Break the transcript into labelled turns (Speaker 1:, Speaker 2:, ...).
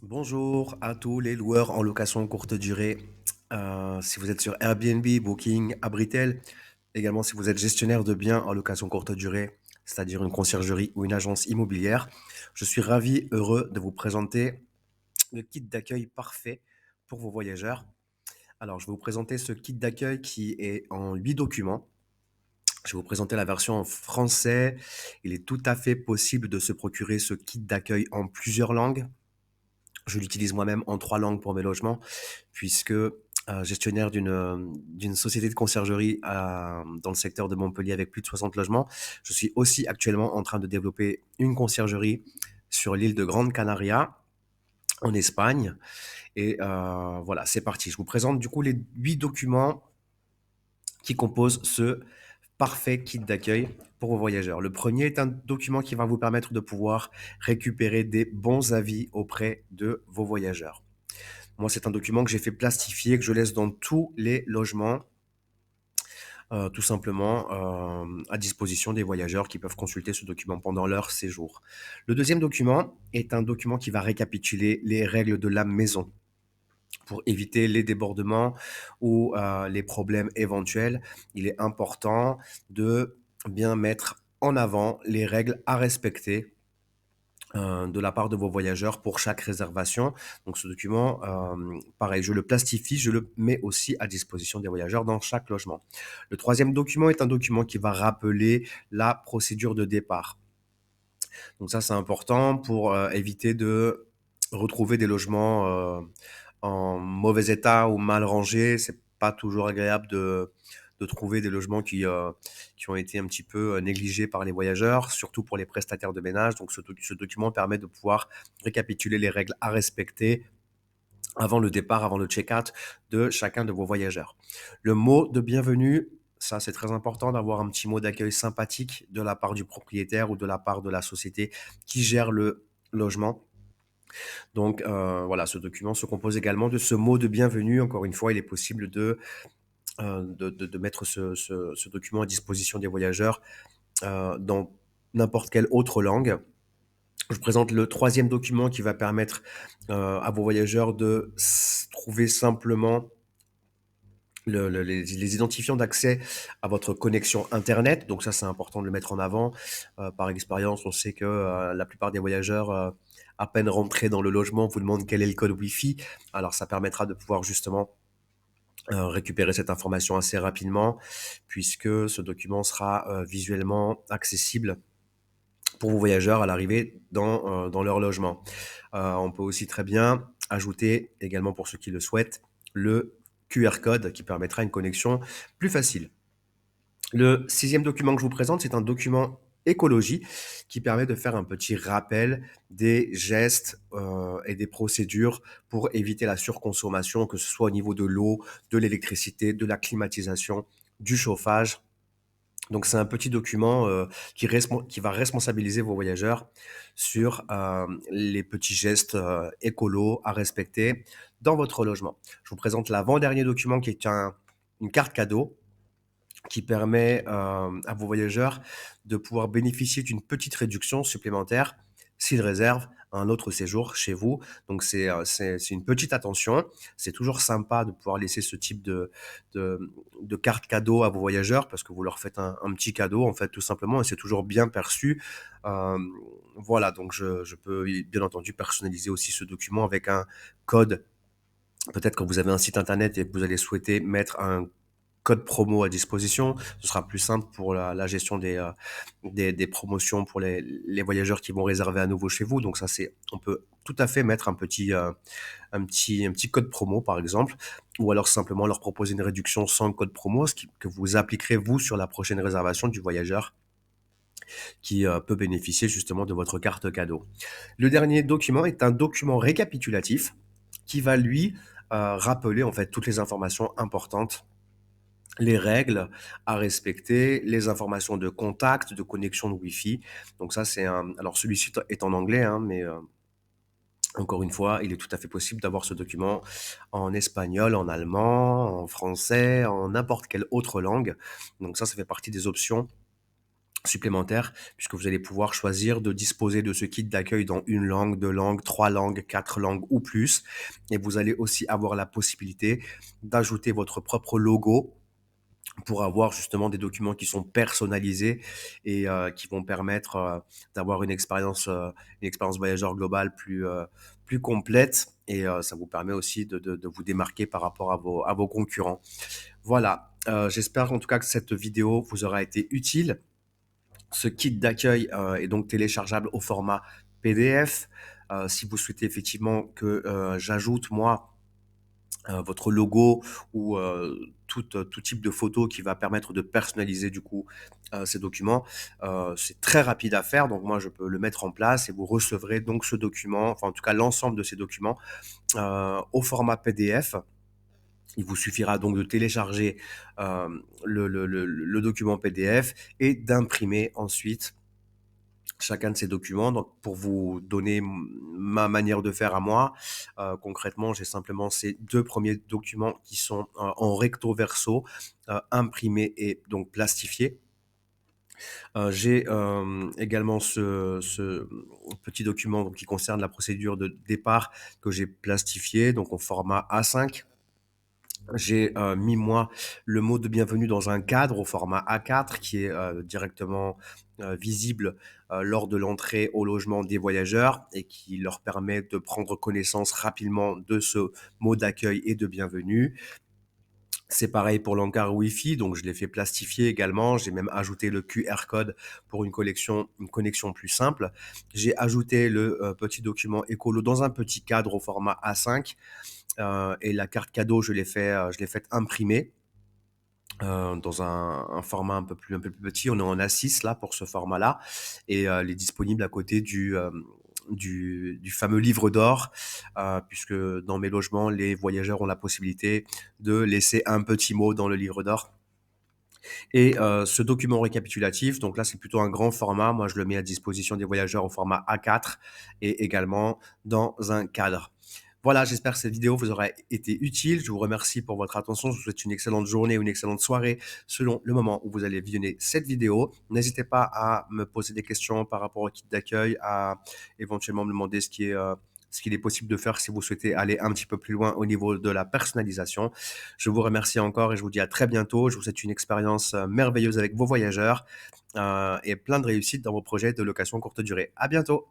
Speaker 1: Bonjour à tous les loueurs en location courte durée. Si vous êtes sur Airbnb, Booking, Abritel, également si vous êtes gestionnaire de biens en location courte durée, c'est-à-dire une conciergerie ou une agence immobilière, je suis ravi, heureux de vous présenter le kit d'accueil parfait pour vos voyageurs. Alors, je vais vous présenter ce kit d'accueil qui est en 8 documents. Je vais vous présenter la version en français. Il est tout à fait possible de se procurer ce kit d'accueil en plusieurs langues. Je l'utilise moi-même en 3 langues pour mes logements puisque, gestionnaire d'une société de conciergerie dans le secteur de Montpellier avec plus de 60 logements. Je suis aussi actuellement en train de développer une conciergerie sur l'île de Grande Canaria, en Espagne et voilà, c'est parti. Je vous présente du coup les 8 documents qui composent ce parfait kit d'accueil pour vos voyageurs. Le premier est un document qui va vous permettre de pouvoir récupérer des bons avis auprès de vos voyageurs. Moi, c'est un document que j'ai fait plastifier, que je laisse dans tous les logements, tout simplement à disposition des voyageurs qui peuvent consulter ce document pendant leur séjour. Le deuxième document est un document qui va récapituler les règles de la maison pour éviter les débordements ou les problèmes éventuels. Il est important de bien mettre en avant les règles à respecter de la part de vos voyageurs pour chaque réservation. Donc ce document, pareil, je le plastifie, je le mets aussi à disposition des voyageurs dans chaque logement. Le troisième document est un document qui va rappeler la procédure de départ. Donc ça, c'est important pour éviter de retrouver des logements en mauvais état ou mal rangés. C'est pas toujours agréable de trouver des logements qui ont été un petit peu négligés par les voyageurs, surtout pour les prestataires de ménage. Donc ce document permet de pouvoir récapituler les règles à respecter avant le départ, avant le check-out de chacun de vos voyageurs. Le mot de bienvenue, ça c'est très important d'avoir un petit mot d'accueil sympathique de la part du propriétaire ou de la part de la société qui gère le logement. Donc voilà, ce document se compose également de ce mot de bienvenue. Encore une fois, il est possible de mettre ce document à disposition des voyageurs dans n'importe quelle autre langue. Je vous présente le troisième document qui va permettre à vos voyageurs de trouver simplement les identifiants d'accès à votre connexion Internet. Donc ça, c'est important de le mettre en avant. Par expérience, on sait que la plupart des voyageurs, à peine rentrés dans le logement, vous demandent quel est le code Wi-Fi. Alors ça permettra de pouvoir justement récupérer cette information assez rapidement, puisque ce document sera visuellement accessible pour vos voyageurs à l'arrivée dans leur logement. On peut aussi très bien ajouter, également pour ceux qui le souhaitent, le QR code qui permettra une connexion plus facile. Le sixième document que je vous présente, c'est un document écologie qui permet de faire un petit rappel des gestes et des procédures pour éviter la surconsommation, que ce soit au niveau de l'eau, de l'électricité, de la climatisation, du chauffage. Donc c'est un petit document qui va responsabiliser vos voyageurs sur les petits gestes écolos à respecter dans votre logement. Je vous présente l'avant-dernier document qui est une carte cadeau qui permet à vos voyageurs de pouvoir bénéficier d'une petite réduction supplémentaire s'ils réservent un autre séjour chez vous. Donc c'est une petite attention. C'est toujours sympa de pouvoir laisser ce type de carte cadeau à vos voyageurs parce que vous leur faites un petit cadeau en fait tout simplement et c'est toujours bien perçu. Euh, voilà, donc je peux bien entendu personnaliser aussi ce document avec un code. Peut-être que vous avez un site internet et que vous allez souhaiter mettre un code promo à disposition. Ce sera plus simple pour la gestion des promotions pour les voyageurs qui vont réserver à nouveau chez vous. Donc ça, on peut tout à fait mettre un petit code promo, par exemple, ou alors simplement leur proposer une réduction sans code promo, que vous appliquerez vous sur la prochaine réservation du voyageur qui peut bénéficier justement de votre carte cadeau. Le dernier document est un document récapitulatif qui va lui rappeler en fait toutes les informations importantes, les règles à respecter, les informations de contact, de connexion de Wi-Fi. Donc ça, alors celui-ci est en anglais, hein, mais encore une fois, il est tout à fait possible d'avoir ce document en espagnol, en allemand, en français, en n'importe quelle autre langue. Donc ça fait partie des options supplémentaire, puisque vous allez pouvoir choisir de disposer de ce kit d'accueil dans une langue, deux langues, trois langues, quatre langues ou plus. Et vous allez aussi avoir la possibilité d'ajouter votre propre logo pour avoir justement des documents qui sont personnalisés et qui vont permettre d'avoir une expérience voyageur globale plus complète. Et ça vous permet aussi de vous démarquer par rapport à vos concurrents. Voilà, j'espère en tout cas que cette vidéo vous aura été utile. Ce kit d'accueil est donc téléchargeable au format PDF. Si vous souhaitez effectivement que j'ajoute moi votre logo ou tout type de photo qui va permettre de personnaliser du coup ces documents. C'est très rapide à faire, donc moi je peux le mettre en place et vous recevrez donc ce document, enfin en tout cas l'ensemble de ces documents au format PDF. Il vous suffira donc de télécharger le document PDF et d'imprimer ensuite chacun de ces documents. Donc, pour vous donner ma manière de faire à moi, concrètement, j'ai simplement ces deux premiers documents qui sont en recto verso, imprimés et donc plastifiés. J'ai également ce petit document donc, qui concerne la procédure de départ que j'ai plastifié, donc au format A5. J'ai mis moi le mot de bienvenue dans un cadre au format A4 qui est directement visible lors de l'entrée au logement des voyageurs et qui leur permet de prendre connaissance rapidement de ce mot d'accueil et de bienvenue. C'est pareil pour l'encart Wi-Fi, donc je l'ai fait plastifier également. J'ai même ajouté le QR code pour une connexion plus simple. J'ai ajouté le petit document écolo dans un petit cadre au format A5 et la carte cadeau, je l'ai fait imprimer dans un format un peu plus petit. On est en A6 là pour ce format-là et elle est disponible à côté du fameux livre d'or, puisque dans mes logements, les voyageurs ont la possibilité de laisser un petit mot dans le livre d'or. Et ce document récapitulatif, donc là c'est plutôt un grand format, moi je le mets à disposition des voyageurs au format A4 et également dans un cadre. Voilà, j'espère que cette vidéo vous aura été utile. Je vous remercie pour votre attention. Je vous souhaite une excellente journée ou une excellente soirée selon le moment où vous allez visionner cette vidéo. N'hésitez pas à me poser des questions par rapport au kit d'accueil, à éventuellement me demander ce qu'il est possible de faire si vous souhaitez aller un petit peu plus loin au niveau de la personnalisation. Je vous remercie encore et je vous dis à très bientôt. Je vous souhaite une expérience merveilleuse avec vos voyageurs et plein de réussite dans vos projets de location courte durée. À bientôt.